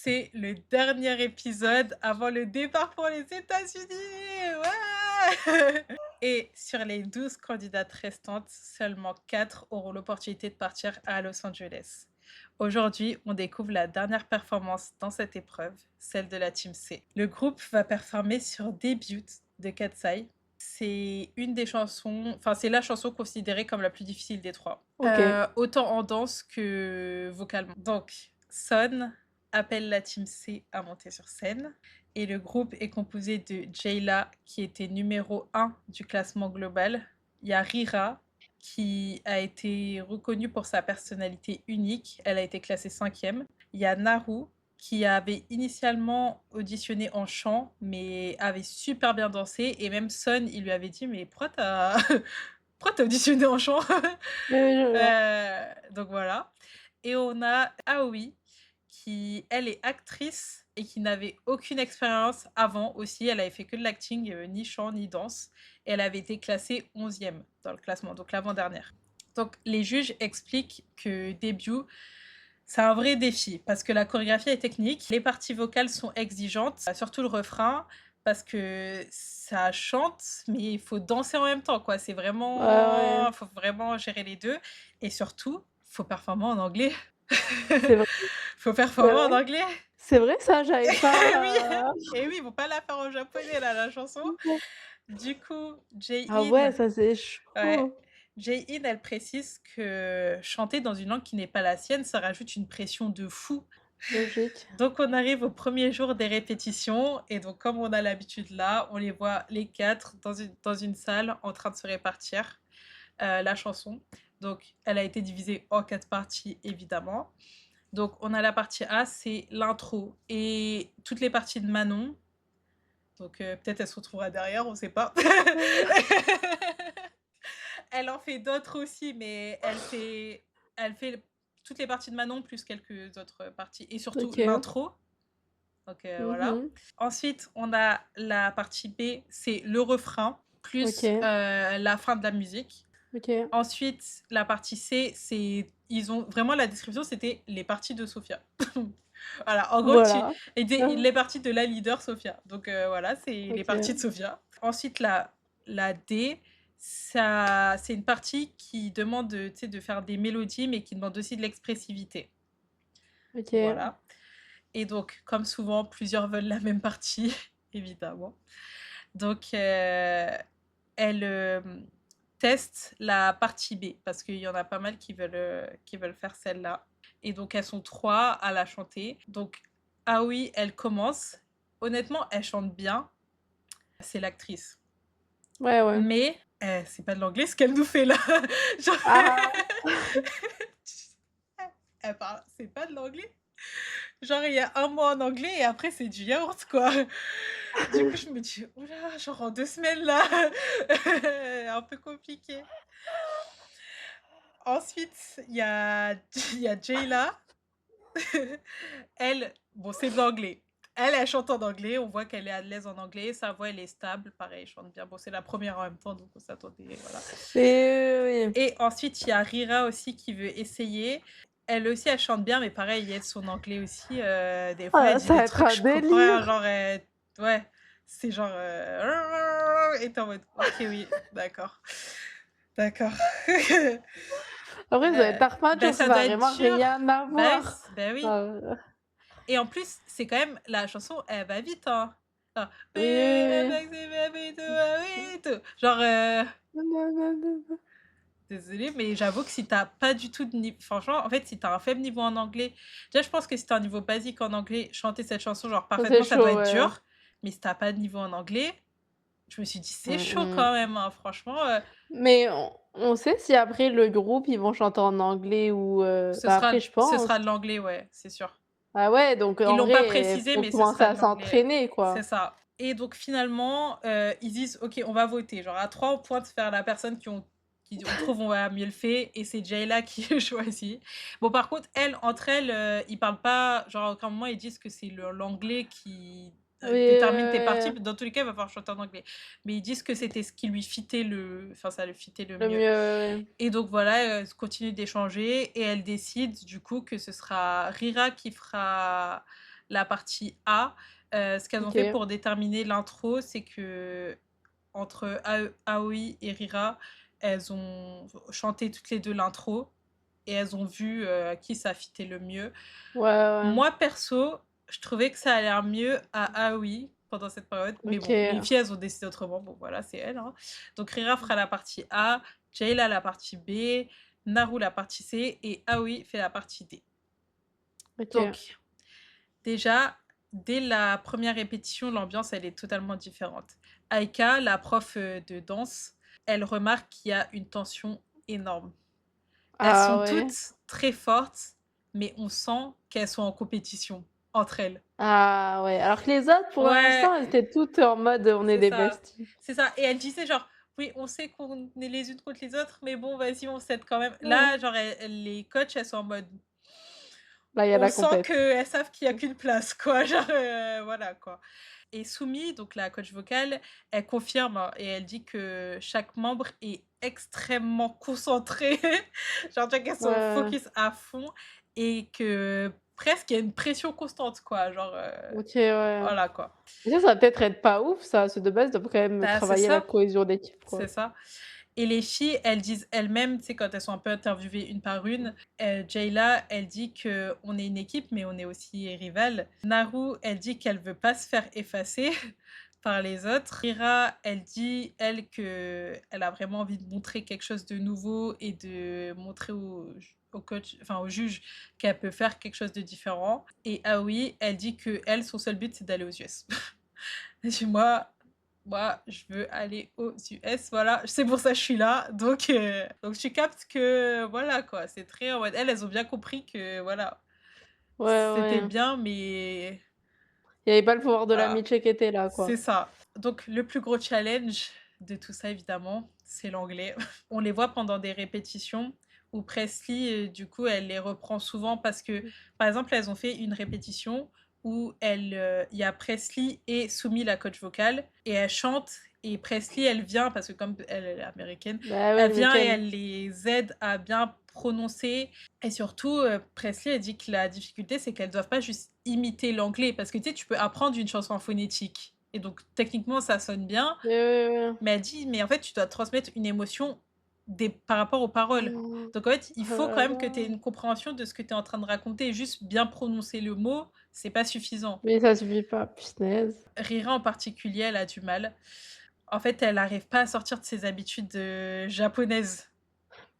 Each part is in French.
C'est le dernier épisode avant le départ pour les États-Unis! Ouais! Et sur les 12 candidates restantes, seulement 4 auront l'opportunité de partir à Los Angeles. Aujourd'hui, on découvre la dernière performance dans cette épreuve, celle de la Team C. Le groupe va performer sur Debut de Katsai. C'est une des chansons, enfin c'est la chanson considérée comme la plus difficile des trois. OK. Autant en danse que vocalement. Donc, Son appelle la Team C à monter sur scène et le groupe est composé de Jayla qui était numéro 1 du classement global. Il y a Rira qui a été reconnue pour sa personnalité unique. Elle a été classée 5e. Il y a Naru qui avait initialement auditionné en chant, mais avait super bien dansé. Et même Son, il lui avait dit, mais pourquoi t'as auditionné en chant? Oui, je vois. Donc voilà. Et on a Aoi qui, elle, est actrice et qui n'avait aucune expérience avant aussi. Elle avait fait que de l'acting, ni chant, ni danse. Et elle avait été classée 11e dans le classement, donc l'avant-dernière. Donc les juges expliquent que Debut, c'est un vrai défi parce que la chorégraphie est technique, les parties vocales sont exigeantes, surtout le refrain, parce que ça chante, mais il faut danser en même temps, quoi. C'est Ouais, ouais. vraiment, faut vraiment gérer les deux, et surtout, faut performer en anglais. C'est vrai, Faut c'est performer en vrai. anglais. C'est vrai ça, j'avais Oui, pas et oui, ils vont pas la faire en japonais là, la chanson. OK. Du coup, Ah ouais, Jae-in, ça c'est ouais, chaud. Jae-in, elle précise que chanter dans une langue qui n'est pas la sienne, ça rajoute une pression de fou. Logique. Donc on arrive au premier jour des répétitions et donc comme on a l'habitude là, on les voit les 4 dans une salle en train de se répartir, la chanson. Donc elle a été divisée en 4 parties évidemment. Donc on a la partie A, c'est l'intro et toutes les parties de Manon. Donc peut-être elle se retrouvera derrière, on sait pas. Elle en fait d'autres aussi, mais elle fait toutes les parties de Manon plus quelques autres parties et surtout OK. l'intro. Donc voilà. Mmh. Ensuite, on a la partie B, c'est le refrain plus OK. la fin de la musique. OK. Ensuite, la partie C, c'est ils ont vraiment la description, c'était les parties de Sophia. Voilà, en gros, Voilà. les parties de la leader Sophia. Donc voilà, c'est les parties de OK. Sophia. Ensuite, la D, ça, c'est une partie qui demande tu sais, de faire des mélodies, mais qui demande aussi de l'expressivité. OK. Voilà. Et donc, comme souvent, plusieurs veulent la même partie, évidemment. Donc, elle teste la partie B, parce qu'il y en a pas mal qui veulent faire celle-là. Et donc, elles sont 3 à la chanter. Donc, ah oui, elle commence. Honnêtement, elle chante bien. C'est l'actrice. Ouais, ouais. Mais c'est pas de l'anglais ce qu'elle nous fait là. Genre, Ah! elle parle, c'est pas de l'anglais. Genre, il y a un mot en anglais et après, c'est du yaourt, quoi. Du coup, je me dis: «Ouh là, genre en 2 semaines là, un peu compliqué». Ensuite, il y a Jayla. Elle, bon, c'est de l'anglais. Elle chante en anglais, on voit qu'elle est à l'aise en anglais, sa voix, elle est stable, pareil, elle chante bien. Bon, c'est la première en même temps, donc on s'attendait, voilà. Et oui. Et ensuite, il y a Rira aussi qui veut essayer. Elle aussi, elle chante bien, mais pareil, elle, son anglais aussi, des fois, elle Ah, dit ça va des être trucs, un je comprends rien, délire! genre, ouais, c'est genre, et tu en mode: «OK, oui, d'accord, d'accord». Après, ça va être Bah, Armature, ça ça va doit être vraiment dur. rien Bah oui, avoir. bah oui. Heu, Et en plus, c'est quand même la chanson, elle va vite, hein. Genre, oui, oui, genre, oui. désolée, mais j'avoue que si t'as pas du tout de niveau, franchement, en fait, si t'as un faible niveau en anglais, déjà, je pense que si t'as un niveau basique en anglais, chanter cette chanson, genre, Ça, c'est parfaitement, ça doit chaud, être ouais. dur. Mais si t'as pas de niveau en anglais, je me suis dit, c'est Mmh chaud mh. quand même, hein, franchement, Mais on sait si après le groupe, ils vont chanter en anglais ou ce bah, sera, après je ce pense. sra de l'anglais, ouais, c'est sûr. Ah ouais, donc Ils en l'ont pas vrai, précisé, faut mais ce commencer sera de à l'anglais. s'entraîner, C'est quoi. ça. Et donc finalement, ils disent: «OK, on va voter». Genre à 3, on pointe vers la personne qui on trouve on va mieux le fait et c'est Jayla qui est choisie. Bon par contre, entre elles, ils parlent pas, genre à aucun moment ils disent que c'est l'anglais qui, Oui, détermine tes parties. ouais, Dans tous les cas, il va falloir chanter en anglais. Mais ils disent que c'était ce qui lui fitait ça le fitait le le mieux. mieux, ouais, ouais. Et donc voilà, elles continuent d'échanger et elles décident du coup que ce sera Rira qui fera la partie A. Ce qu'elles ont fait OK. pour déterminer l'intro, c'est que entre Aoi et Rira, elles ont chanté toutes les 2 l'intro et elles ont vu, à qui ça fitait le mieux. Ouais, ouais. Moi perso, je trouvais que ça a l'air mieux à Aoi pendant cette période, mais bon, les OK. filles, elles ont décidé autrement, bon voilà, c'est elles, hein. Donc Rira fera la partie A, Jayla la partie B, Naru la partie C et Aoi fait la partie D. OK. Donc déjà, dès la première répétition, l'ambiance, elle est totalement différente. Aika, la prof, de danse, elle remarque qu'il y a une tension énorme. Elles Ah sont ouais? toutes très fortes, mais on sent qu'elles sont en compétition entre elles. Ah ouais, alors que les autres, pour Ouais, l'instant, elles étaient toutes en mode, on est c'est des ça. besties. C'est ça et elle disait genre: «Oui, on sait qu'on est les unes contre les autres, mais bon, vas-y, on s'aide quand même». Ouais. Là, genre, les coachs, elles sont en mode Là, il y a on la sent compète. qu'elles savent qu'il y a qu'une place, quoi, genre, voilà, quoi. Et Soumi, donc la coach vocale, elle confirme, hein, et elle dit que chaque membre est extrêmement concentré, genre, tu vois qu'elles Ouais, sont ouais. focus à fond et que presque il y a une pression constante, quoi, genre, OK, ouais. voilà, quoi. Et ça va peut-être être pas ouf ça, parce que de base, ils doivent quand même Bah, c'est travailler la ça, cohésion d'équipe, c'est quoi. ça. Et les filles, elles disent elles-mêmes, tu sais, quand elles sont un peu interviewées une par une, Jayla, elle dit qu'on est une équipe, mais on est aussi rivales. Naru, elle dit qu'elle veut pas se faire effacer par les autres. Rira, elle dit, elle, qu'elle a vraiment envie de montrer quelque chose de nouveau et de montrer au coach, enfin au juge, qu'elle peut faire quelque chose de différent. Et Aoi, elle dit que elle, son seul but, c'est d'aller aux US. Et moi, je veux aller aux US, voilà, c'est pour ça que je suis là, donc tu captes que, voilà, quoi, c'est très en mode elles ont bien compris que, voilà, Ouais, c'était ouais. bien, mais Il y avait pas le pouvoir de voilà, l'amitié qui était là, c'est quoi. ça. Donc le plus gros challenge de tout ça, évidemment, c'est l'anglais. On les voit pendant des répétitions où Presley, du coup, elle les reprend souvent parce que, par exemple, elles ont fait une répétition où il y a Presley et Sumi, la coach vocale, et elles chantent et Presley, elle vient, parce que comme elle est américaine, Bah ouais, elle vient et américaine. elle les aide à bien prononcer. Et surtout, Presley, elle dit que la difficulté, c'est qu'elles doivent pas juste imiter l'anglais, parce que tu sais, tu peux apprendre une chanson en phonétique. Et donc, techniquement, ça sonne bien, Ouais, ouais, ouais. mais elle dit, mais en fait, tu dois transmettre une émotion par rapport aux paroles. Oh Donc, en fait, il oh faut là quand même que tu aies là. une compréhension de ce que tu es en train de raconter. Juste bien prononcer le mot, c'est pas suffisant. Mais ça suffit pas, punaise. Rira en particulier, elle a du mal. En fait, elle n'arrive pas à sortir de ses habitudes japonaises.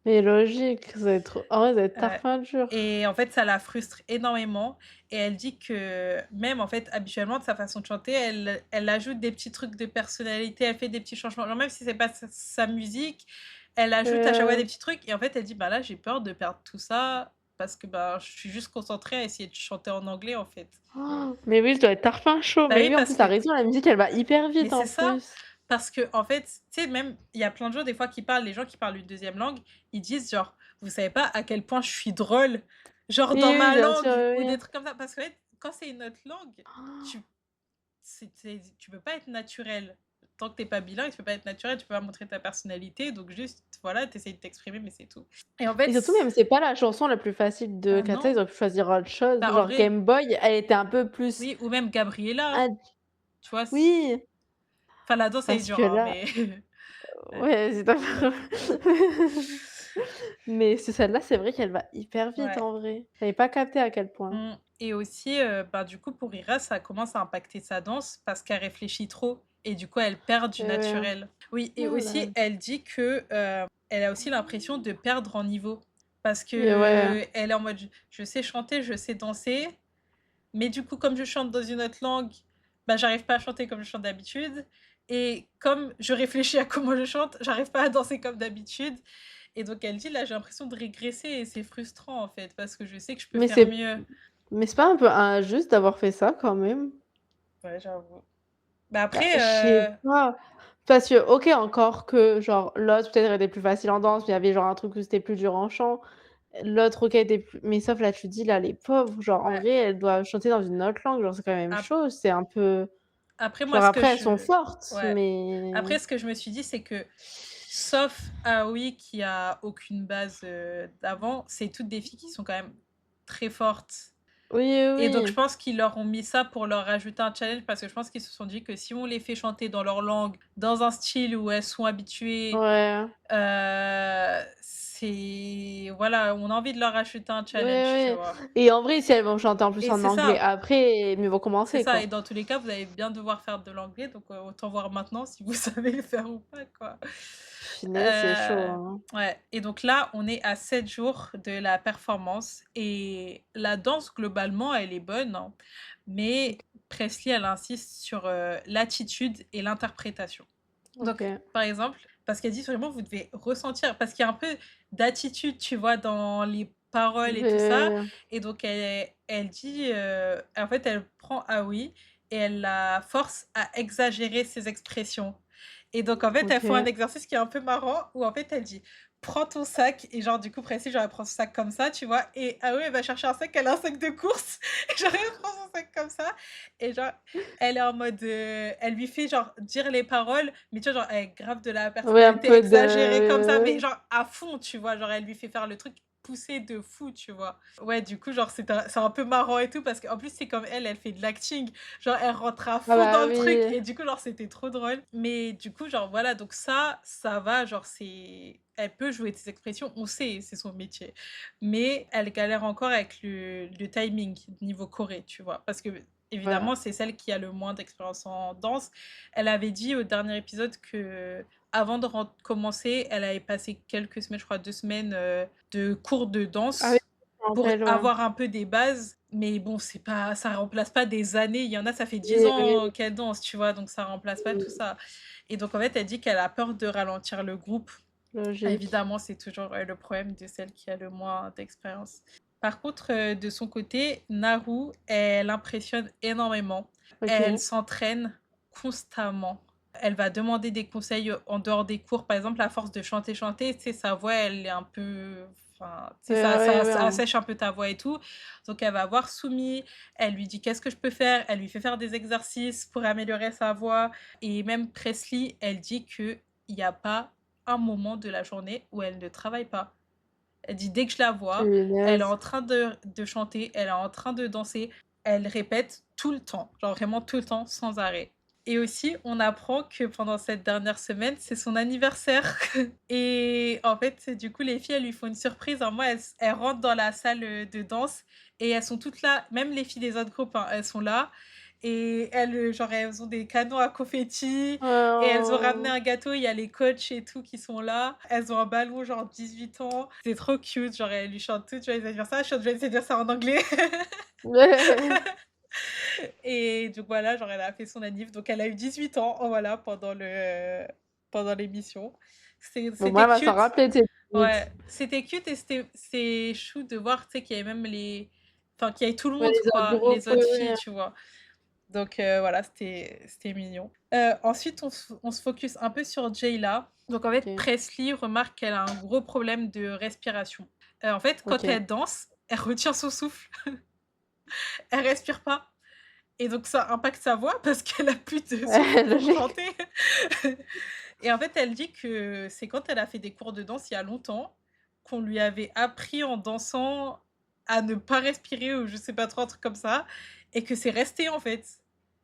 Mais logique, ça va être en vrai, ça va être Ouais. tarpin dur. Et en fait, ça la frustre énormément et elle dit que même, en fait, habituellement, de sa façon de chanter, elle ajoute des petits trucs de personnalité, elle fait des petits changements. Genre même si c'est pas sa musique, elle ajoute à chaque fois des Heu, petits trucs et en fait, elle dit: «Bah, là, j'ai peur de perdre tout ça parce que, bah, je suis juste concentrée à essayer de chanter en anglais, en fait». mais oui, ça doit être tarpin chaud. Bah Mais oui, oui, en parce plus, tu que as raison, la musique, elle va hyper mais vite, c'est en ça, plus. parce que en fait, tu sais, même il y a plein de gens, des fois, qui parlent les gens qui parlent une deuxième langue, ils disent genre: «Vous savez pas à quel point je suis drôle, genre Oui, dans oui, ma bien sûr, langue» ou oui, des oui. trucs comme ça. Parce qu'en fait, quand c'est une autre langue, tu tu peux pas être naturel. Tant que tu es pas bilingue, tu peux pas être naturel, tu peux pas montrer ta personnalité, donc juste, voilà, tu essaies de t'exprimer, mais c'est tout. Et en fait Et surtout, même, c'est pas la chanson la plus facile de bah canter, ils non, auraient pu choisir autre chose. bah en Genre vrai, Game Boy, elle était un peu plus oui, ou même Gabriella, ad tu vois? oui, Enfin, la danse, elle est parce dure, que hein, là mais ouais, ouais, c'est pas bref. mais celle-là, c'est vrai qu'elle va hyper vite, Ouais. en vrai. J'avais pas capté à quel point. Et aussi, bah, du coup, pour Ira, ça commence à impacter sa danse parce qu'elle réfléchit trop et du coup, elle perd du Et ouais. naturel. Oui et Oh là aussi, elle dit que, elle a aussi l'impression de perdre en niveau parce et ouais. qu'elle est en mode: «Je sais chanter, je sais danser, mais du coup, comme je chante dans une autre langue, bah, j'arrive pas à chanter comme je chante d'habitude et comme je réfléchis à comment je chante, j'arrive pas à danser comme d'habitude» et donc elle dit: «Là, j'ai l'impression de régresser et c'est frustrant, en fait, parce que je sais que je peux Mais faire c'est mieux». mais c'est pas un peu injuste d'avoir fait ça, quand même? Ouais, j'avoue. Bah, Bah, je sais après, pas. Parce que, OK, encore que, genre, l'autre, peut-être, elle était plus facile en danse, mais il y avait, genre, un truc où c'était plus dur en chant. L'autre, OK, était plus mais sauf là, tu te dis, là, les pauvres, genre, en ouais. vrai, elles doivent chanter dans une autre langue, genre, c'est quand même Ap chaud, c'est un peu après moi genre, ce que après, elles sont je fortes, ouais. mais Après ce que je me suis dit, c'est que sauf Aoi qui a aucune base, d'avant, c'est toutes des filles qui sont quand même très fortes Oui, Et donc oui, je oui. pense qu'ils leur ont mis ça pour leur rajouter un challenge parce que je pense qu'ils se sont dit que si on les fait chanter dans leur langue, dans un style où elles sont habituées, Ouais. c'est voilà, on a envie de leur rajouter un Oui, challenge, tu oui vois? et en vrai, si elles vont chanter en plus Et en anglais après, mieux vaut c'est commencer, ça et quoi. dans tous les cas, vous allez bien devoir faire de l'anglais donc autant voir maintenant si vous savez le faire ou pas, quoi. Punaise, c'est chaud, hein. Ouais et donc là, on est à 7 jours de la performance et la danse globalement, elle est bonne, hein, mais Presley, elle insiste sur, l'attitude et l'interprétation. Donc, OK. par exemple, parce qu'elle dit vraiment: «Vous devez ressentir» parce qu'il y a un peu d'attitude, tu vois, dans les paroles et tout ça Ouais, et donc elle dit, en fait, elle prend Ah oui et elle la force à exagérer ses expressions et donc en fait, elles font un OK. exercice qui est un peu marrant où en fait, elle dit: «Prends ton sac» et genre du coup, Précis, genre elle prend son sac comme ça, tu vois? Et Ah oui, elle va chercher un sac, elle a un sac de course et genre elle prend son sac comme ça et genre elle est en mode, elle lui fait genre dire les paroles, mais tu vois, genre avec grave de la Ouais, un personnalité peu exagérée comme ça, mais de genre à fond, tu vois? Genre elle lui fait faire le truc poussé de fou, tu vois? Ouais, du coup, genre c'est un peu marrant et tout parce qu'en plus, c'est comme elle fait de l'acting, genre elle rentre à ah fond dans bah le truc oui. et du coup, genre c'était trop drôle. Mais du coup, genre voilà, donc ça va, genre c'est elle peut jouer des expressions, on sait, c'est son métier. Mais elle galère encore avec le timing niveau choré, tu vois? Parce que Ouais, évidemment, c'est celle qui a le moins d'expérience en danse. Elle avait dit au dernier épisode que avant de commencer, elle avait passé quelques semaines, je crois 2 semaines, de cours de ah oui, danse je me pour rappelle, ouais. avoir un peu des bases. Mais bon, c'est pas ça remplace pas des années. Il y en a, ça fait 10 Oui, oui, ans qu'elles dansent, tu vois? Donc ça remplace pas tout oui, ça. Et donc en fait, elle dit qu'elle a peur de ralentir le groupe. logique. Évidemment, c'est toujours, le problème de celle qui a le moins d'expérience. Par contre, de son côté, Naru, elle impressionne énormément. Elle OK. s'entraîne constamment. Elle va demander des conseils, en dehors des cours. Par exemple, à force de chanter, chanter, tu sais, sa voix, elle est un peu enfin, tu sais, ça Ouais, ça ouais, ça hein. assèche un peu ta voix et tout. Donc elle va voir Sumi, elle lui dit: «Qu'est-ce que je peux faire?» Elle lui fait faire des exercices pour améliorer sa voix et même Presley, elle dit qu'il y a pas un moment de la journée où elle ne travaille pas. Elle dit: «Dès que je la vois, elle est Punaise. en train de chanter, elle est en train de danser». Elle répète tout le temps, genre vraiment tout le temps, sans arrêt. Et aussi, on apprend que pendant cette dernière semaine, c'est son anniversaire et en fait, du coup, les filles, elles lui font une surprise. Un mois, elles rentrent dans la salle, de danse et elles sont toutes là, même les filles des autres groupes, hein, elles sont là et elles, genre, elles ont des canons à confettis et elles ont ramené Oh. un gâteau, il y a les coachs et tout qui sont là. Elles ont un ballon, genre 18 ans. C'est trop cute, genre elles lui chantent toutes joyeux anniversaire. Je chante joyeux anniversaire en anglais et donc voilà, genre elle a fait son anniv, donc elle a eu 18 ans, oh voilà, pendant l'émission. Bon, moi, C'était elle va s'en cute. rappeler de ces Ouais, petites. c'était cute et c'est chou de voir, tu sais, qu'il y avait même qu'il y avait tout le Ouais, monde les autres quoi, groupes, les oui, autres filles, oui. tu vois? Donc voilà, c'était mignon. Ensuite, on se focus un peu sur Jayla. Donc en fait, OK, Presley remarque qu'elle a un gros problème de respiration. En fait, quand OK. elle danse, elle retient son souffle, elle respire pas et donc ça impacte sa voix parce qu'elle a plus de souffle Ouais, pour logique. chanter et en fait, elle dit que c'est quand elle a fait des cours de danse il y a longtemps, qu'on lui avait appris en dansant à ne pas respirer ou je sais pas trop, un truc comme ça et que c'est resté en fait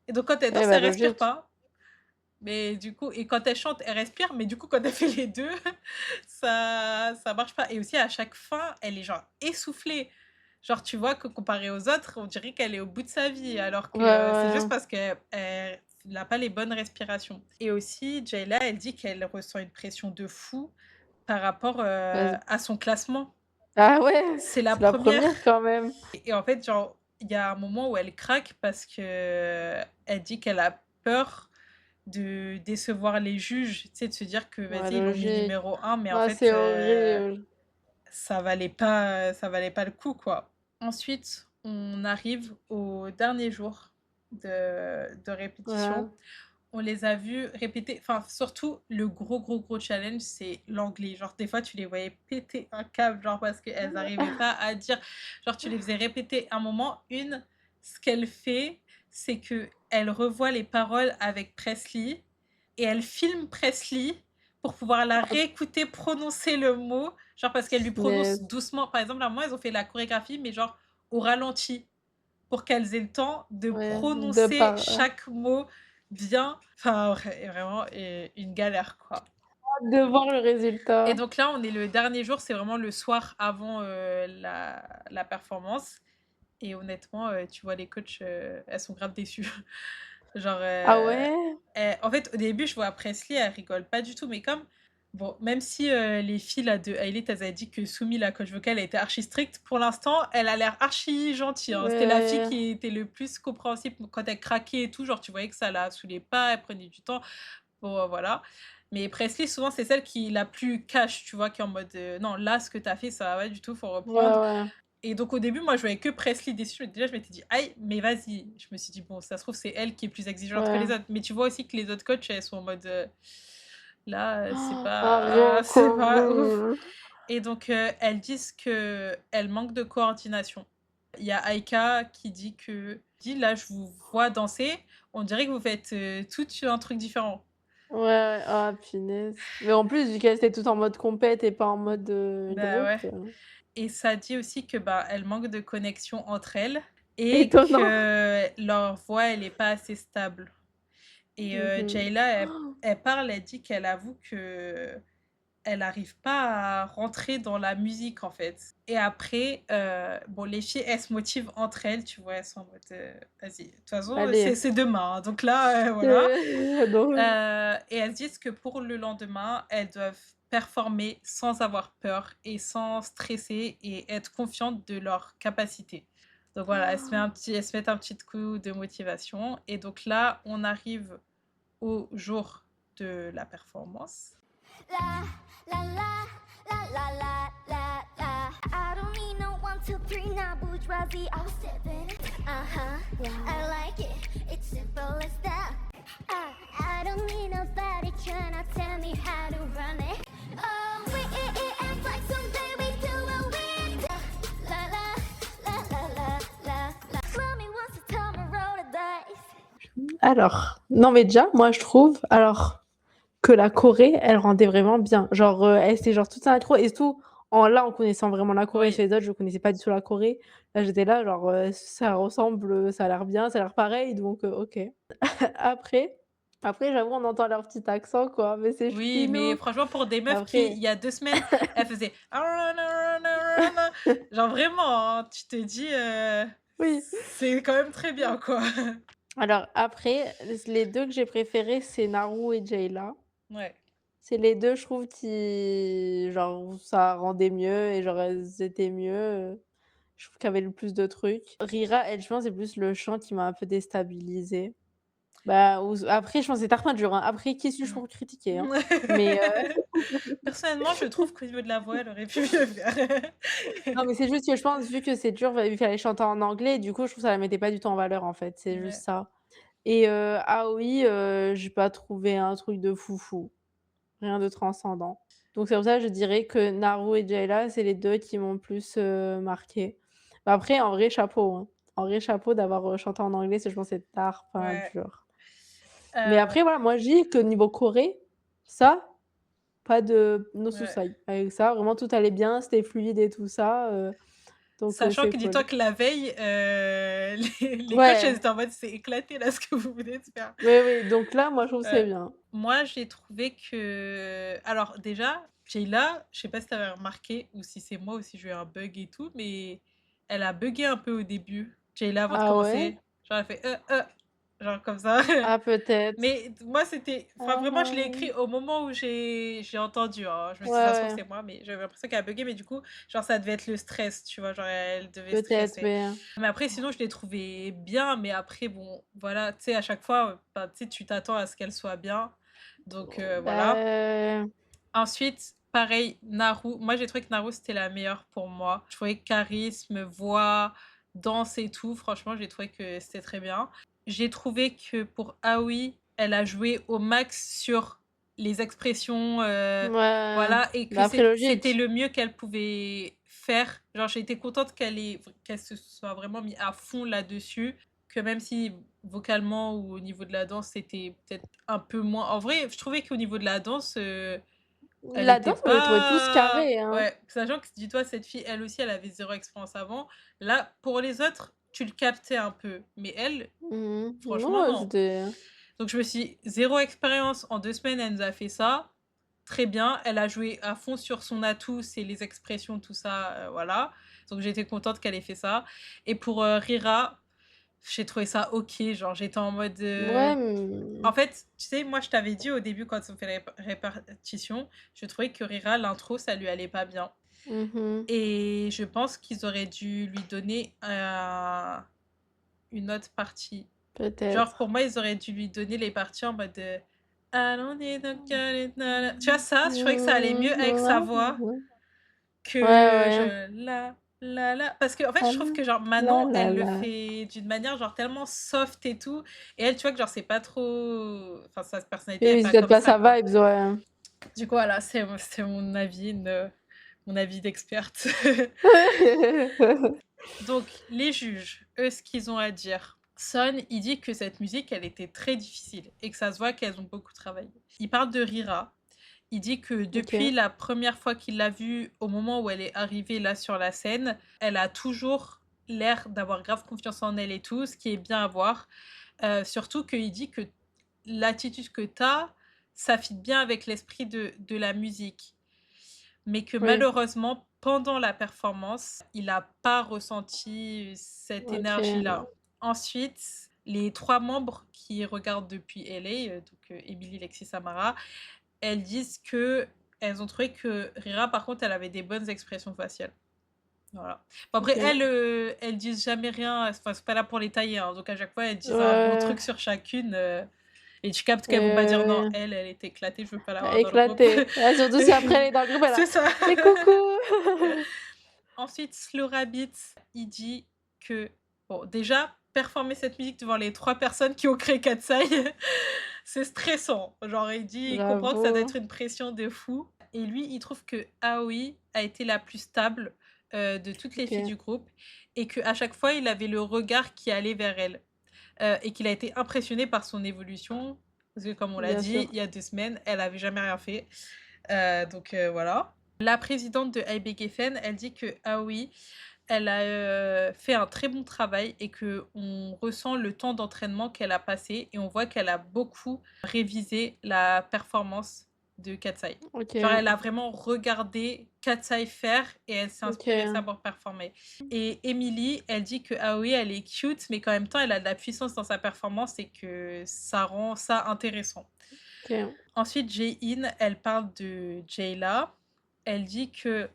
et donc quand elle Eh danse, bah, elle respire logique. pas. Mais du coup et quand elle chante, elle respire, mais du coup, quand elle fait les 2, ça marche pas et aussi à chaque fin, elle est genre essoufflée. Genre, tu vois que comparée aux autres, on dirait qu'elle est au bout de sa vie, alors Ouais, que c'est juste ouais. parce qu'elle a pas les bonnes respirations et aussi Jayla, elle dit qu'elle ressent une pression de fou par rapport, Vas-y. à son classement. Ah ouais, C'est la c'est la première première quand même. et en fait, genre, il y a un moment où elle craque parce que elle dit qu'elle a peur de décevoir les juges, tu sais, de se dire que Ouais, vas-y, ils l'ont mis logique. numéro un mais en Ah, fait, c'est horrible. ça valait pas le coup, quoi. Ensuite, on arrive au dernier jour de Ouais. répétition. On les a vus répéter enfin, surtout le gros, gros, gros challenge, c'est l'anglais. Genre, des fois, tu les voyais péter un câble, genre, parce qu'elles n'arrivaient pas à dire genre, tu les faisais répéter un moment. Ce qu'elle fait, c'est que elle revoit les paroles avec Presley et elle filme Presley pour pouvoir la Oh, réécouter prononcer le mot, genre, parce qu'elle lui prononce punaise. doucement. Par exemple, à un moment, ils ont fait la chorégraphie, mais genre au ralenti. pour qu'elles aient le temps de Ouais, de prononcer par chaque mot bien. Enfin, vraiment, une galère, quoi. de voir le Et résultat. donc là, on est le dernier jour, c'est vraiment le soir avant, la performance et honnêtement, tu vois les coachs, elles sont grave déçues. Genre, Ah ouais? en fait, au début, je vois Presley, elle rigole pas du tout, mais comme bon, même si, les filles là de Hailey, elles avaient dit que Soumi, la coach vocale, elle était archi stricte, pour l'instant, elle a l'air archi gentille, hein. C'était la fille Ouais, qui était le plus compréhensible quand elle craquait et tout, genre tu voyais que ça la saoulait pas, elle prenait du temps pour, voilà. Mais Presley, souvent, c'est celle qui la plus cash, tu vois? Qui est en mode, «Non, là, ce que tu as fait, ça va pas du tout, faut ouais, reprendre». ouais, Et donc au début, moi, je voyais que Presley déçue. Déjà, je m'étais dit: «Aïe, mais vas-y». Je me suis dit: «Bon, ça se trouve, c'est elle qui est plus exigeante que ouais. les autres». Mais tu vois aussi que les autres coachs, elles sont en mode, là, Ah rien c'est pas ouf. horrible. Et donc, elles disent qu'elles manquent de coordination. Il y a Aïka qui dit: «Là, je vous vois danser, on dirait que vous faites, toutes un truc différent». Ouais, ouais, ah punaise. Mais en plus, vu qu'elles étaient toutes en mode compète et pas en mode, Bah, groupe, ouais. Et ça dit aussi que, bah, elles manquent de connexion entre elles et étonnant. que leur voix, elle est pas assez stable. Et Mmh mh. Jayla, elle parle, elle dit qu'elle avoue qu'elle arrive pas à rentrer dans la musique, en fait. Et après, bon, les filles, elles se motivent entre elles, tu vois? Elles sont en mode, «Vas-y, de toute façon, c'est Allez, c'est demain, hein, donc là, voilà». donc Et elles disent que pour le lendemain, elles doivent performer sans avoir peur et sans stresser et être confiantes de leurs capacités. Donc voilà, elles se mettent un petit coup de motivation et donc là, on arrive au jour de la performance. La la la la la la la la. I don't need no 1, 2, 3, now bourgeoisie. I was stepping. I like it. It's simple as that. I don't need nobody trying to tell me how to run it. Oh, we and flex someday we do a win. La la la la la la la. Mommy wants to tell me roll the dice. alors, non mais déjà, moi je trouve, alors que la Corée, elle rendait vraiment bien. Genre, elle c'était genre toute synchro et tout en connaissant vraiment la Corée. Oui. Chez les autres, je connaissais pas du tout la Corée. Là, j'étais là, genre, ça ressemble, ça a l'air bien, ça a l'air pareil, donc OK. Après après j'avoue, on entend leur petit accent, quoi, mais c'est Oui, mais choupinou. franchement, pour des meufs qui, il Après y a 2 semaines, elles faisaient genre vraiment, hein, tu te dis, oui. c'est quand même très bien, quoi. Alors après, les 2 que j'ai préférés, c'est Naru et Jayla. Ouais. C'est les 2 je trouve qui genre, où ça rendait mieux et genre elles étaient mieux, je trouve qu'il y avait le plus de trucs. Rira, elle, je pense, c'est plus le chant qui m'a un peu déstabilisée. Bah, ou après je pense que c'est Tarpin dur, hein. Après qui suis-je Mmh. pour critiquer, hein? Mais Personnellement, je trouve qu'au niveau de la voix, elle aurait pu mieux faire. non, mais c'est juste que je pense vu que c'est dur, vu qu'il fallait chanter en anglais, du coup, je trouve que ça la mettait pas du tout en valeur, en fait, c'est juste Ouais. ça. Et Aoi, j'ai pas trouvé un truc de foufou, rien de transcendant. Donc c'est pour ça que je dirais que Naru et Jayla, c'est les 2 qui m'ont le plus, marquée. Bah, après en vrai chapeau, hein. En vrai chapeau d'avoir, chanté en anglais, c'est je pense c'est Tarpin Ouais. dur. Mais Heu, après voilà, moi je dis que niveau Corée, ça, pas de no ouais. souci. Avec ça, vraiment tout allait bien, c'était fluide et tout ça, donc Sachant c'est que dis-toi cool. que la veille, les coachs, elles Ouais, étaient en mode: «C'est éclaté là, ce que vous venez de faire». oui, oui, donc là, moi je trouve que c'est Heu, bien. Moi, j'ai trouvé alors déjà, Jayla, je sais pas si tu avais remarqué ou si c'est moi ou si j'ai eu un bug et tout, mais elle a buggé un peu au début, Jayla, avant de Ah ouais? commencer. Genre elle fait: genre comme ça. Ah peut-être. Mais moi, c'était enfin, Ah vraiment, je l'ai ah. écrit au moment où j'ai entendu, hein. Je me Ouais, suis dit: «Ça se trouve, ouais, c'est moi», mais j'avais l'impression qu'elle a buggé, mais du coup, genre, ça devait être le stress, tu vois? Genre, elle devait peut-être, stresser. ouais. Mais après, sinon, je l'ai trouvée bien, mais après, bon, voilà, tu sais, à chaque fois, bah, tu sais, tu t'attends à ce qu'elle soit bien, donc voilà. Bah, Ensuite, pareil, Naru. Moi, j'ai trouvé que Naru, c'était la meilleure pour moi. Je trouvais charisme, voix, danse et tout, franchement, j'ai trouvé que c'était très bien. J'ai trouvé que pour Aoi, elle a joué au max sur les expressions, ouais, voilà, et que bah, après c'était logique. le mieux qu'elle pouvait faire. Genre, j'ai été contente qu'elle se soit vraiment mis à fond là-dessus, que même si vocalement ou au niveau de la danse, c'était peut-être un peu moins en vrai, je trouvais qu'au niveau de la danse, elle La était danse, moi j'ai trouvé tous pas carrés, hein. ouais, sachant que dis-toi, cette fille, elle aussi, elle avait zéro expérience avant. Là, pour les autres, tu le captais un peu, mais elle, franchement, Ouais, non. c'était Donc je me suis dit: «0 expérience, en 2 semaines, elle nous a fait ça, très bien». Elle a joué à fond sur son atout, c'est les expressions, tout ça, voilà. Donc j'étais contente qu'elle ait fait ça et pour, Rira, j'ai trouvé ça OK, genre j'étais en mode, ouais, en fait, tu sais, moi je t'avais dit au début quand on fait la répétition, je trouvais que Rira, l'intro, ça lui allait pas bien mmh et je pense qu'ils auraient dû lui donner, une autre partie. Genre pour peut-être. moi, ils auraient dû lui donner les parties en mode, I don't need no girl na na tu vois ça? Je trouvais que ça allait mieux avec sa voix Ouais, que ouais. je la parce qu'en fait, Ah je trouve que genre la Manon, la elle le la. fait d'une manière genre tellement soft et tout et elle, tu vois que genre c'est pas trop enfin sa personnalité Oui, elle est oui, c'est pas peut-être comme pas ça, sa quoi. vibes, ouais. Du coup, voilà, c'est mon avis d'experte. Donc les juges, eux, ce qu'ils ont à dire. Son, il dit que cette musique, elle était très difficile et que ça se voit qu'elles ont beaucoup travaillé. Il parle de Rira. Il dit que depuis OK. la première fois qu'il l'a vue, au moment où elle est arrivée là sur la scène, elle a toujours l'air d'avoir grave confiance en elle et tout, ce qui est bien à voir. Surtout qu'il dit que l'attitude que tu as, ça fit bien avec l'esprit de la musique. Mais que Oui, malheureusement, pendant la performance, il n'a pas ressenti cette OK. énergie-là. Ensuite, les 3 membres qui regardent depuis LA, donc Émilie, Lexi, Samara, elles disent qu'elles ont trouvé que Rira, par contre, elle avait des bonnes expressions faciales. Voilà. Bon, après, OK. elles disent jamais rien, enfin, c'est pas là pour les tailler, hein, donc à chaque fois, elles disent un bon Ouais, truc sur chacune, et tu captes qu'elles vont pas dire: «Non, ouais. elle est éclatée, je veux pas Elle l'avoir a dans le groupe». éclaté. Ouais, surtout si après elle est dans le groupe, elle a: C'est ça. «Mais coucou!» Ensuite, Slow Rabbit, il dit que, bon, déjà, performer cette musique devant les 3 personnes qui ont créé Katsai, c'est stressant. Genre, il dit, il comprend que ça doit être J'avoue. une pression de fou. Et lui, il trouve que Aoi a été la plus stable de toutes les filles OK. du groupe et qu'à chaque fois, il avait le regard qui allait vers elle et qu'il a été impressionné par son évolution. Parce que, comme on l'a Bien dit, sûr. il y a 2 semaines, elle avait jamais rien fait. Donc voilà. La présidente de IB Geffen, elle dit que Aoi, elle a fait un très bon travail et que on ressent le temps d'entraînement qu'elle a passé et on voit qu'elle a beaucoup révisé la performance de Katsai. Genre, OK. elle a vraiment regardé Katsai faire et elle s'est inspirée de ça OK. pour performer. Et Emily, elle dit que Aoi, elle est cute, mais qu'en même temps, elle a de la puissance dans sa performance et que ça rend ça intéressant. OK. Ensuite, Jae-in, elle parle de Jayla. Elle dit que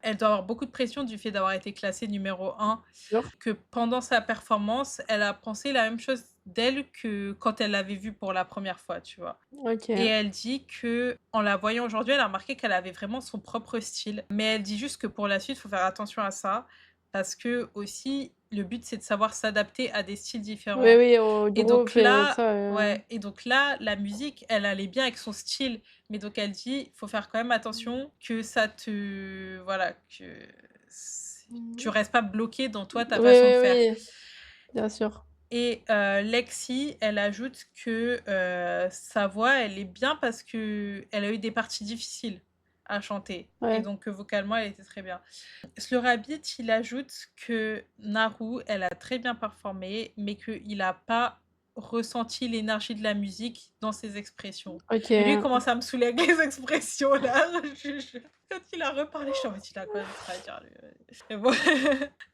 elle doit avoir beaucoup de pression du fait d'avoir été classée numéro 1, Sûr. que pendant sa performance, elle a pensé la même chose d'elle que quand elle l'avait vue pour la première fois, tu vois? Et OK. elle dit que en la voyant aujourd'hui, elle a remarqué qu'elle avait vraiment son propre style. Mais elle dit juste que pour la suite, il faut faire attention à ça parce que aussi le but, c'est de savoir s'adapter à des styles Oui, différents. oui, au Et donc groupe et là ça, ouais, et donc là, la musique, elle allait bien avec son style. Mais donc elle dit: «Faut faire quand même attention que ça te voilà, que tu restes pas bloqué dans toi, ta Oui, façon de oui, faire». oui, bien sûr. Et Lexi, elle ajoute que, sa voix, elle est bien parce qu'elle a eu des parties difficiles à chanter et Ouais. donc vocalement, elle était très bien. Slow Rabbit, il ajoute que Naru, elle a très bien performé, mais qu'il a pas ressenti l'énergie de la musique dans ses expressions. Mais lui, il OK. commence à me saouler avec les expressions là, je quand il a reparlé, je suis en mode: «Il a quoi d'autre à dire lui?» Mais bon,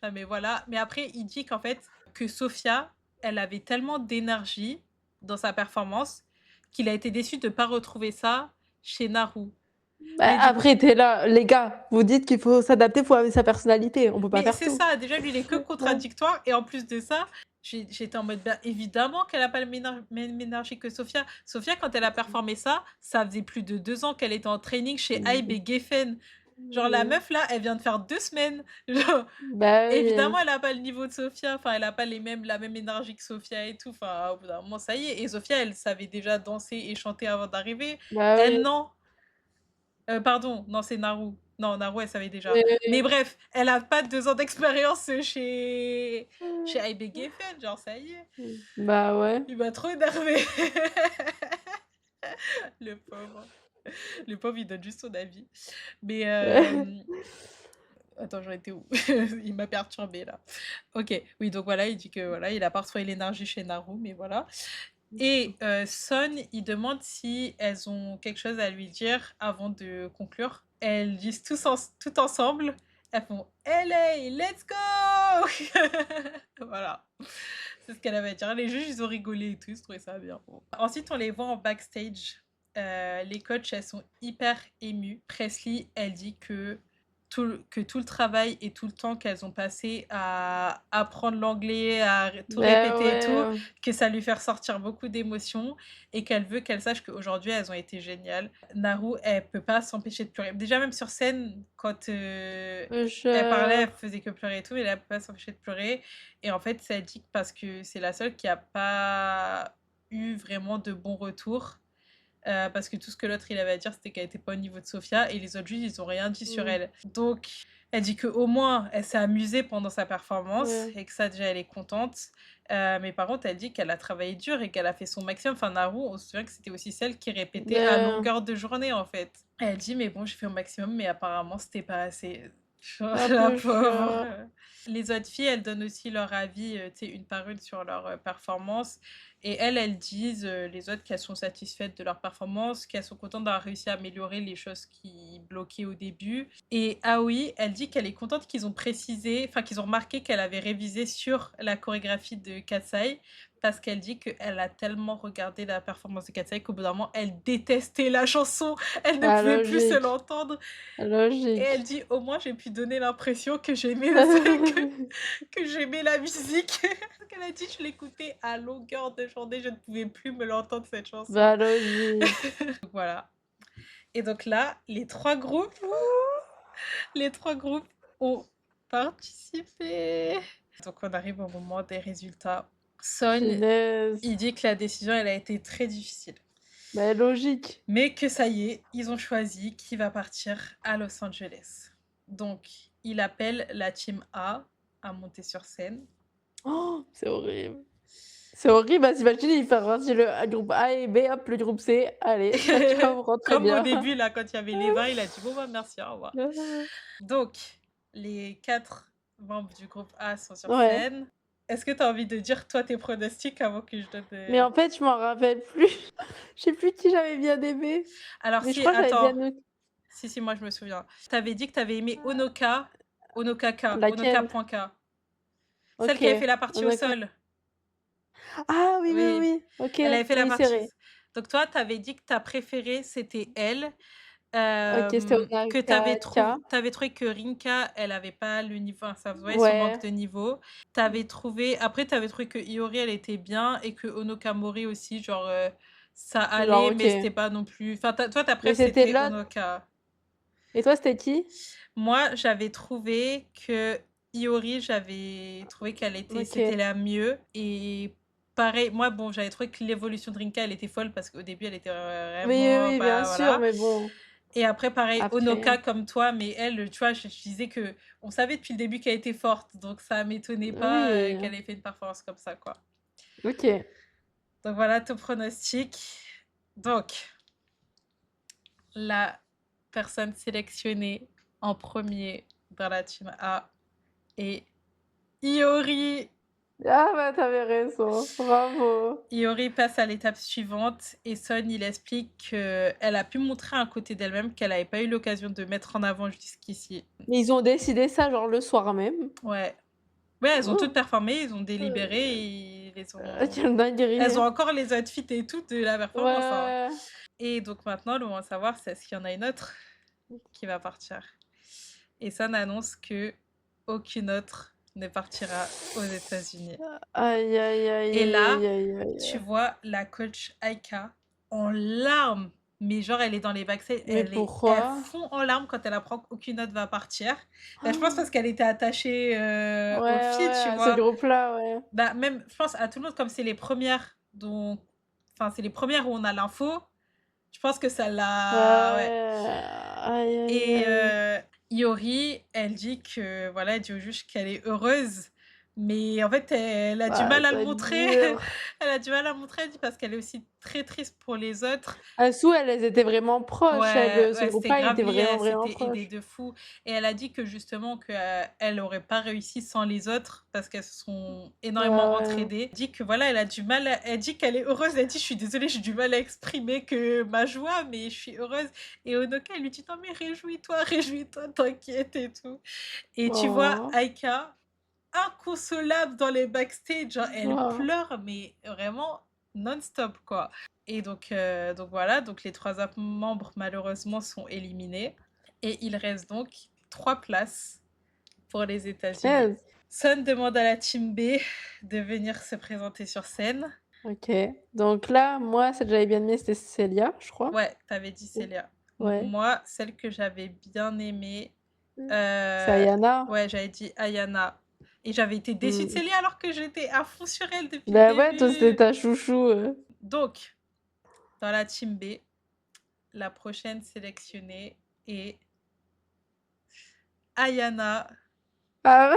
non mais voilà. Mais après, il dit qu'en fait, que Sophia, elle avait tellement d'énergie dans sa performance qu'il a été déçu de pas retrouver ça chez Naru. Bah, Mais du après, tu es là: «Les gars, vous dites qu'il faut s'adapter, faut avoir sa personnalité, on peut pas Mais faire c'est tout». ça, déjà lui il est que Ouais. contradictoire et en plus de ça, j'étais en mode: «Bah, évidemment qu'elle a pas le même énergie que Sophia». Sophia quand elle a performé ça, ça faisait plus de 2 ans qu'elle était en training chez Hybe Mmh. et Geffen. Genre la Mmh. meuf là, elle vient de faire 2 semaines. Genre Bah, oui. évidemment elle a pas le niveau de Sophia, enfin elle a pas la même énergie que Sophia et tout, enfin au bout d'un moment ça y est et Sophia elle savait déjà danser et chanter avant d'arriver. Bah, oui. Elle non. Pardon, non, c'est Naru. Non, Naru, elle savait déjà. Oui, oui, Mais oui. bref, elle a pas 2 ans d'expérience, chez Hybe Geffen, genre ça y est, Bah, ouais. il m'a trop énervé. Le pauvre. Le pauvre, il donne juste son avis. Mais Attends, j'en étais où? Il m'a perturbée là. OK, oui, donc voilà, il dit que voilà, il a pas retrouvé l'énergie chez Naru, mais voilà. Et Son, il demande si elles ont quelque chose à lui dire avant de conclure. Elles disent tout ensemble, elles font LA, let's go! Voilà, c'est ce qu'elle avait à dire. Les juges, ils ont rigolé et tout, je trouvais ça bien. Bon. Ensuite, on les voit en backstage. Les coachs, elles sont hyper émues. Presley, elle dit que tout le travail et tout le temps qu'elles ont passé à apprendre l'anglais, à tout Bah répéter et tout, ouais. que ça lui fait ressortir beaucoup d'émotions et qu'elle veut qu'elles sachent qu'aujourd'hui, elles ont été géniales. Naru, elle peut pas s'empêcher de pleurer. Déjà, même sur scène, quand elle parlait, elle faisait que pleurer et tout, mais là, elle peut pas s'empêcher de pleurer. Et en fait, ça dit que parce que c'est la seule qui a pas eu vraiment de bons retours. Parce que tout ce que l'autre il avait à dire, c'était qu'elle était pas au niveau de Sophia et les autres juges, ils ont rien dit sur elle. Donc, elle dit qu'au moins, elle s'est amusée pendant sa performance Ouais. et que ça, déjà, elle est contente. Mais par contre, elle dit qu'elle a travaillé dur et qu'elle a fait son maximum. Enfin, Naru, on se souvient que c'était aussi celle qui répétait à Bah, longueur de journée, en fait. Elle dit, mais bon, j'ai fait au maximum, mais apparemment, c'était pas assez. un La peu pauvre. chiant. Les autres filles, elles donnent aussi leur avis, tu sais, une par une sur leur performance. Et elles disent, les autres, qu'elles sont satisfaites de leur performance, qu'elles sont contentes d'avoir réussi à améliorer les choses qui bloquaient au début. Et Aoi, elle dit qu'elle est contente qu'ils ont précisé, enfin qu'ils ont remarqué qu'elle avait révisé sur la chorégraphie de Katsai, parce qu'elle dit qu'elle a tellement regardé la performance de Katsai qu'au bout d'un moment, elle détestait la chanson, elle ne Ah, pouvait plus se logique. l'entendre. Et elle Logique. dit, au moins, j'ai pu donner l'impression que j'aimais que j'aimais la musique. Parce qu'elle a dit, je l'écoutais à longueur de journée, je ne pouvais plus me l'entendre, cette chanson. Bah, logique. Donc voilà. Et donc là, les trois groupes ont participé. Donc on arrive au moment des résultats. Son, Punaise. il dit que la décision, elle a été très difficile. Bah, logique. Mais que ça y est, ils ont choisi qui va partir à Los Angeles. Donc, il appelle la team A à monter sur scène. Oh, c'est horrible. C'est horrible, bah, t'imagines, il fait partie le groupe A et B, hop, le groupe C, allez, chacun vous rentrez Comme au bien. début, là, quand il y avait les 20, il a dit bon, bah merci, au revoir. Donc, les 4 membres du groupe A sont sur Ouais. scène. Est-ce que tu as envie de dire, toi, tes pronostics avant que je donne Mais en fait, je m'en rappelle plus. Je sais plus qui j'avais bien aimé. Alors, Mais je si, crois que j'avais attends. bien noté. Si, moi, je me souviens. Tu avais dit que tu avais aimé Onokaka, Laquelle? Onoka.k. Celle Ok. qui avait fait la partie au Onoka. sol. Ah oui, oui, Oui, oui. Ok, elle avait fait la oui, c'est partie. vrai. Donc toi, tu avais dit que ta préférée, c'était elle. Ok, c'était Que tu avais Onaka. trouvé que Rinka, elle avait pas le niveau, enfin, ça se voyait son manque Ouais. de niveau. Après, tu avais trouvé que Iori, elle était bien et que Onokamori aussi, genre, ça Genre, allait, mais c'était ok. pas non plus. Enfin, toi, ta Mais préf, c'était c'était l'autre. Onoka. Et toi, c'était qui? Moi, j'avais trouvé que Iori, j'avais trouvé Ok. c'était la mieux. Et pareil, moi, bon, j'avais trouvé que l'évolution de Rinka, elle était folle parce qu'au début, elle était Oui, oui, vraiment, oui, bien bah sûr, voilà. mais bon, Et après, pareil, Onoka après. comme toi, mais elle, tu vois, je disais que on savait depuis le début qu'elle était forte, donc ça m'étonnait pas Oui. qu'elle ait fait une performance comme ça, quoi. Ok. Donc voilà ton pronostic. Donc, la personne sélectionnée en premier dans la team A est Iori. Ah bah, t'avais raison. Bravo. Iori passe à l'étape suivante et Son, il explique qu'elle a pu montrer un côté d'elle-même qu'elle n'avait pas eu l'occasion de mettre en avant jusqu'ici. Mais ils ont décidé ça, genre, le soir même? Ouais. Ouais, elles ont toutes Oh, performé, ils ont délibéré et quelle dinguerie. elles ont encore les outfits et tout de la Ouais, performance, hein. ouais, Et donc maintenant, le moment de savoir, c'est est-ce qu'il y en a une autre qui va partir. Et Son annonce que aucune autre ne partira aux États-Unis. aïe, aïe, aïe, Et aïe, là, aïe, aïe, aïe. tu vois la coach Aika en larmes, mais genre elle est dans les backstage, Mais elle pourquoi? fond en larmes quand elle apprend qu'aucune autre va partir. Bah, je pense parce qu'elle était attachée Ouais, aux ouais, filles, tu à ce vois. groupe-là, ouais. Bah, même, je pense à tout le monde, comme c'est les premières enfin, c'est les premières où on a l'info, je pense que ça Ouais, l'a... Ouais. ouais. Aïe, aïe, Et aïe. Iori, elle dit que, voilà, elle dit au juge qu'elle est heureuse Mais en fait, elle a du Ah, mal à ça le doit être montrer. dur. Elle a du mal à le montrer, elle dit, parce qu'elle est aussi très triste pour les autres. Asou, elles étaient vraiment proches. Ouais, Ce ouais, c'était groupe-là, il grave était lié, vraiment, elle vraiment s'était aidée proche. de fou et elle a dit que justement que, elle aurait pas réussi sans les autres parce qu'elles se sont Ouais, énormément ouais. entraidées. Elle dit que voilà, elle a du mal à elle dit qu'elle est heureuse, elle dit: «Je suis désolée, j'ai du mal à exprimer que ma joie, mais je suis heureuse» et Honoka, elle lui dit: «Non mais réjouis-toi, t'inquiète et tout» et tu vois Oh. Aika, inconsolable dans les backstage, genre elle Oh. pleure mais vraiment non-stop, quoi. Et donc voilà, donc les 3 autres membres malheureusement sont éliminés et il reste donc 3 places pour les États-Unis. Punaise. Sun demande à la team B de venir se présenter sur scène. OK. Donc là, moi, celle que j'avais bien aimée, c'était Célia, je crois. Ouais, t'avais dit Célia. Ouais. Moi, celle que j'avais bien aimée, C'est heu, Ayana. ouais, j'avais dit Ayana et j'avais été déçue de Mmh. Célia alors que j'étais à fond sur elle depuis le Bah ouais, toi, c'était début. ta chouchou. Donc, dans la team B, la prochaine sélectionnée est Ayana. Ah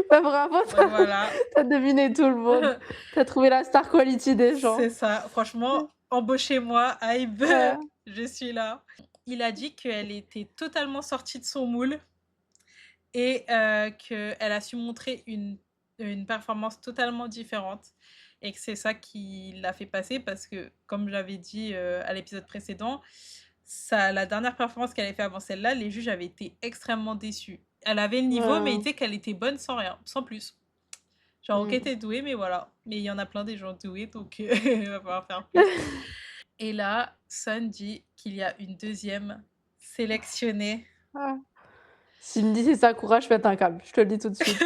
bah bravo, Donc voilà. tu deviné tout le monde. T'as trouvé la star quality des C'est gens. ça. Franchement, embauchez-moi, Hybe, Ouais. je suis là. Il a dit qu'elle était totalement sortie de son moule et qu'elle a su montrer une performance totalement différente et que c'est ça qui l'a fait passer parce que, comme j'avais dit, à l'épisode précédent, la dernière performance qu'elle avait fait avant celle-là, les juges avaient été extrêmement déçus. Elle avait le niveau, mais ils Ouais. disaient qu'elle était bonne sans rien, sans plus. Genre, OK, Mmh. tu douée, mais voilà. Mais il y en a plein des gens doués, donc il va falloir faire plus. Et là, Sun dit qu'il y a une deuxième sélectionnée. Ah. S'il me dit c'est Sakura, je pète un câble, je te le dis tout de suite.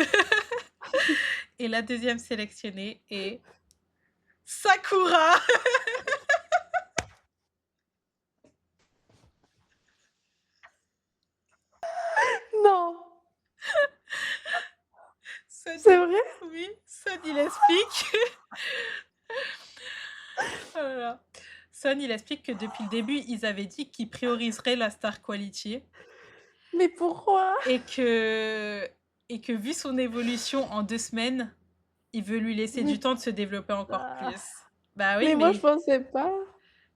Et la deuxième sélectionnée est Sakura! Non! Sun, C'est vrai? oui, Sun, il explique. Oh là là. Sun, il explique que depuis le début, ils avaient dit qu'ils prioriseraient la star quality Mais pourquoi? et que vu son évolution en 2 semaines, il veut lui laisser Mais du temps de se développer encore ah, plus. Bah oui, mais moi je pensais pas.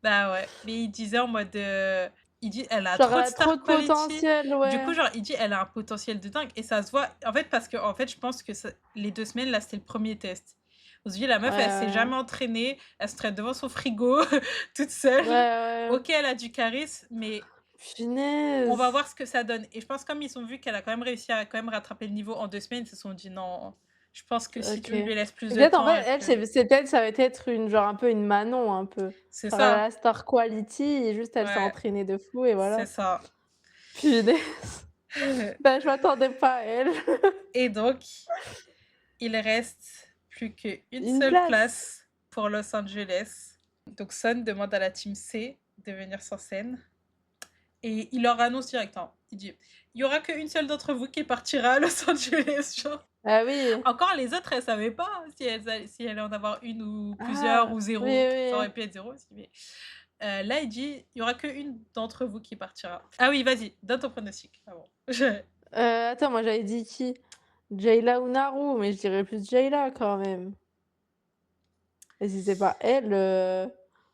bah ouais, mais il disait en mode, il dit: «Elle a Genre elle trop de a trop star de quality». potentiel, Du coup, ouais. genre, il dit: «Elle a un potentiel de dingue» et ça se voit en fait, parce qu'en fait, je pense que les 2 semaines, là, c'était le premier test. On se dit: «La Ouais, meuf, elle s'est ouais. jamais entraînée, elle se traîne devant son frigo toute Ouais, seule. ouais. OK, elle a du charisme, mais on va Punaise! voir ce que ça donne» et je pense comme ils ont vu qu'elle a quand même réussi à quand même rattraper le niveau en 2 semaines, ils se sont dit: «Non, je pense que si OK. tu lui laisses plus de Peut-être en temps, fait, elle elle, peut». c'est peut-être ça va être une genre un peu une Manon un peu. C'est Genre elle a ça, la star quality et juste elle s'est ouais, entraînée de fou et c'est voilà. ça. Punaise! Bah, je m'attendais pas à elle. Et donc, il reste plus qu'une Une seule place. place pour Los Angeles. Donc Son demande à la team C de venir sur scène et il leur annonce directement. Il dit: «Il y aura qu'une seule d'entre vous qui partira à Los Angeles», genre. Ah oui. Encore les autres, elles savaient pas si elles allaient en avoir une ou plusieurs ou Ah! Oui, zéro. Ça aurait oui. pu être zéro aussi, mais là, il dit: «Il y aura qu'une d'entre vous qui partira». Ah oui, vas-y, donne ton pronostic. Ah bon. Attends, moi j'avais dit qui? Jayla ou Naru, mais je dirais plus Jayla quand même. Et si c'est pas elle,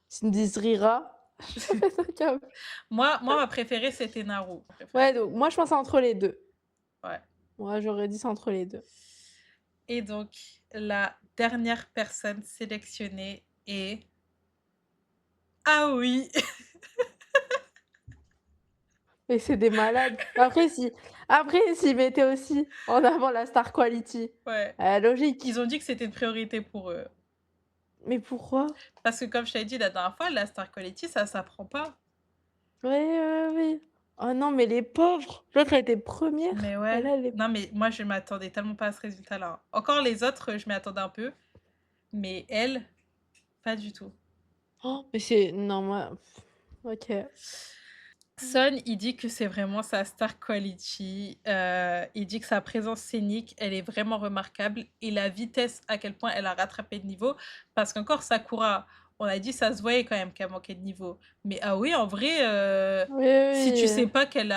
s'ils me disent Rira, je pète un câble. Moi, ma préférée, c'était Naru, ma préférée. Ouais, donc moi je pense entre les 2. Ouais. Moi j'aurais dit c'est entre les 2. Et donc, la dernière personne sélectionnée est Aoi. Mais c'est des malades. Après s'ils mettaient aussi en avant la star quality, Ouais. logique. Ils ont dit que c'était une priorité pour eux. Mais pourquoi? Parce que comme je t'avais dit la dernière fois, la star quality, ça s'apprend pas. Ouais, ouais, ouais. Oh non, mais les pauvres! L'autre elle était Mais première et ouais. là elle est Non, mais moi, je m'attendais tellement pas à ce résultat-là. Encore les autres, je m'y attendais un peu, mais elle, pas du tout. oh, mais c'est non moi OK. Son, il dit que c'est vraiment sa star quality, il dit que sa présence scénique, elle est vraiment remarquable et la vitesse à quel point elle a rattrapé le niveau. Parce qu'encore Sakura, on a dit ça se voyait quand même qu'elle manquait de niveau. Mais ah oui, en vrai, Oui, si tu sais oui. pas qu'elle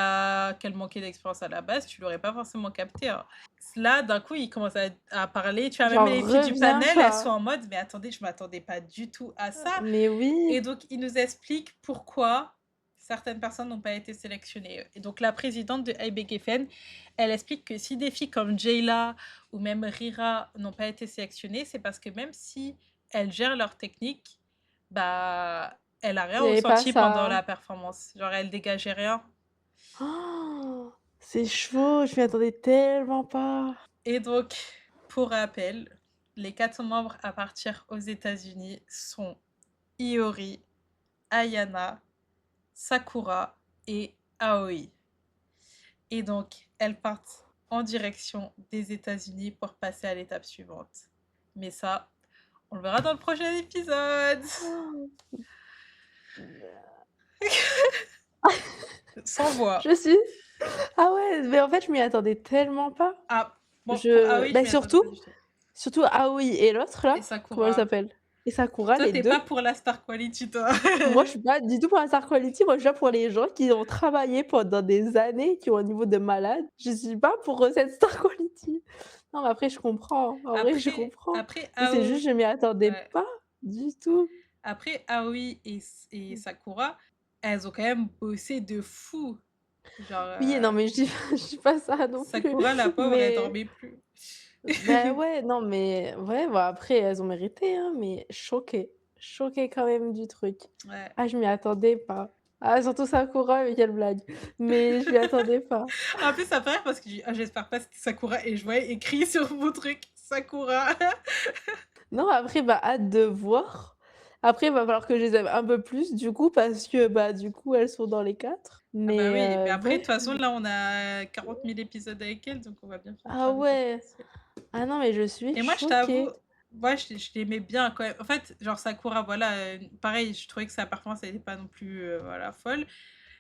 manquait d'expérience à la base, tu l'aurais pas forcément capté, hein. là, d'un coup, ils commencent à parler. Tu vois, même J'en les filles du reviens panel, elles sont pas. en mode, mais attendez, je m'attendais pas du tout à ça. Mais Et oui. donc, ils nous expliquent pourquoi certaines personnes n'ont pas été sélectionnées. Et donc, la présidente de IBGFN, elle explique que si des filles comme Jayla ou même Rira n'ont pas été sélectionnées, c'est parce que même si elles gèrent leur technique, bah, elle a Il rien y avait pas ressenti pendant ça. la performance. Genre, elle dégageait rien. Oh, c'est chaud, je m'y attendais tellement pas. Et donc, pour rappel, les 4 membres à partir aux États-Unis sont Iori, Ayana, Sakura et Aoi. Et donc, elles partent en direction des États-Unis pour passer à l'étape suivante. Mais ça, on le verra dans le prochain épisode. Sans voix. Je suis Ah ouais, mais en fait, je m'y attendais tellement pas. Ah, bon, pour Je Aoi, je bah, m'y attendais pas du tout. surtout Aoi et l'autre là, Et comment elle Sakura. s'appelle? Et Sakura, Toi, les t'es 2. pas pour la star quality, toi. Moi, je suis pas du tout pour la star quality, moi, je suis là pour les gens qui ont travaillé pendant des années, qui ont un niveau de malade. Je suis pas pour, cette star quality. Non, mais après je comprends, en vrai, je comprends. Après Mais c'est Aoi, juste, je m'y attendais ouais. pas du tout. Après Aoi et Sakura, elles ont quand même bossé de fou. Genre, Oui, non, mais je dis je dis pas ça non plus, Sakura, la pauvre, elle mais dormait plus. bah, ouais, non, mais ouais, bah, après elles ont mérité, hein, mais choquée quand même du truc. Ouais. Ah, je m'y attendais pas. Ah, surtout Sakura, mais quelle blague. Mais je m'y attendais pas. En plus, ça fait rire parce que j'ai dit, ah, j'espère pas que c'était Sakura. Et je voyais écrit sur mon truc Sakura. Non, après, bah, hâte de voir. Après, il va falloir que je les aime un peu plus, du coup, parce que, bah, du coup, elles sont dans les 4. Ah bah oui, mais Mais après, de toute ouais. façon, là, on a 40 000 épisodes avec elle, donc on va bien Ah faire des ouais. épisodes. Ah non, mais je suis Et moi, je t'avoue, choquée. moi, je l'aimais bien quand même. En fait, genre Sakura, voilà, pareil, je trouvais que sa performance, elle n'était pas non plus, voilà, folle.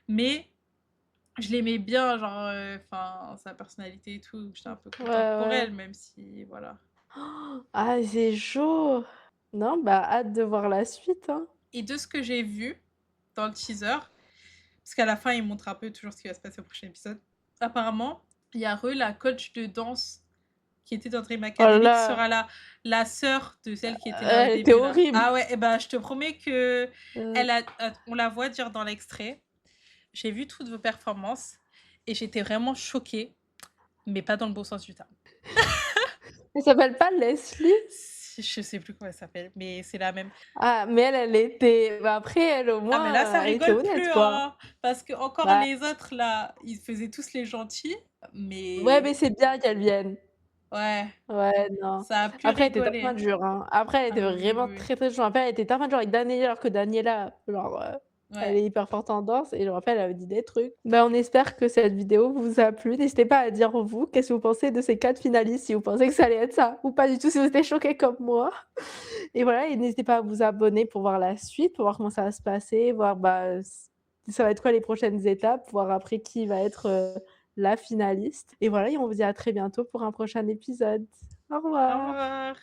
Mais je l'aimais bien, genre, enfin, sa personnalité et tout. J'étais un peu Ouais, contente pour ouais. elle, même si, voilà. Ah, c'est chaud. Non, bah, hâte de voir la suite, hein. Et de ce que j'ai vu dans le teaser, parce qu'à la fin, il montre un peu toujours ce qui va se passer au prochain épisode, apparemment, il y a la coach de danse qui était dans Dream Oh là Academy, qui là, sera la sœur de celle qui était là au elle était début, là. horrible. Ah ouais, et ben, je te promets que Euh, on la voit dire dans l'extrait. J'ai vu toutes vos performances et j'étais vraiment choquée, mais pas dans le bon sens du terme. Elle s'appelle pas Leslie? Je sais plus comment elle s'appelle, mais c'est la même. Ah, mais elle était bah, après elle, au Ah, mais là, ça moins, elle était rigole honnête, plus, quoi. hein, parce que encore Bah, les autres, là, ils faisaient tous les gentils, ouais, mais mais c'est bien qu'elle vienne. ouais, Ouais, non. ça a plus Après, elle était tellement rigolé. dure, hein. Après, elle Ah était oui, oui, vraiment oui. très, très dure. Je me rappelle, elle était tellement dure avec Daniela, alors que Daniela, genre, elle Ouais. est hyper forte en danse et je me rappelle, elle avait dit des trucs. Bah, on espère que cette vidéo vous a plu. N'hésitez pas à dire vous, qu'est-ce que vous pensez de ces 4 finalistes, si vous pensez que ça allait être ça ou pas du tout, si vous étiez choqués comme moi. Et voilà, et n'hésitez pas à vous abonner pour voir la suite, pour voir comment ça va se passer, voir, bah, ça va être quoi les prochaines étapes, voir après qui va être, la finaliste. Et voilà, et on vous dit à très bientôt pour un prochain épisode. Au Au revoir. revoir.